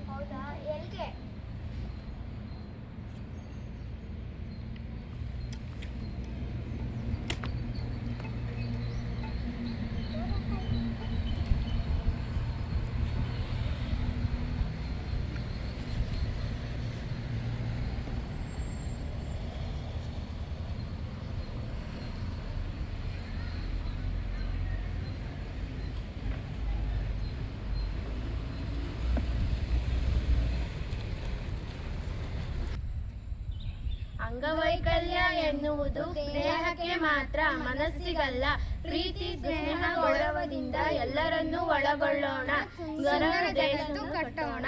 ಹೌದಾ, ಎಲ್ಲಿಗೆ? ಅಂಗವೈಕಲ್ಯ ಎನ್ನುವುದು ದೇಹಕ್ಕೆ ಮಾತ್ರ, ಮನಸ್ಸಿಗಲ್ಲ. ಪ್ರೀತಿ, ಸ್ನೇಹ, ಗೌರವದಿಂದ ಎಲ್ಲರನ್ನೂ ಒಳಗೊಳ್ಳೋಣ. ಗಣರ ದೇಶವನ್ನು ಕಟ್ಟೋಣ.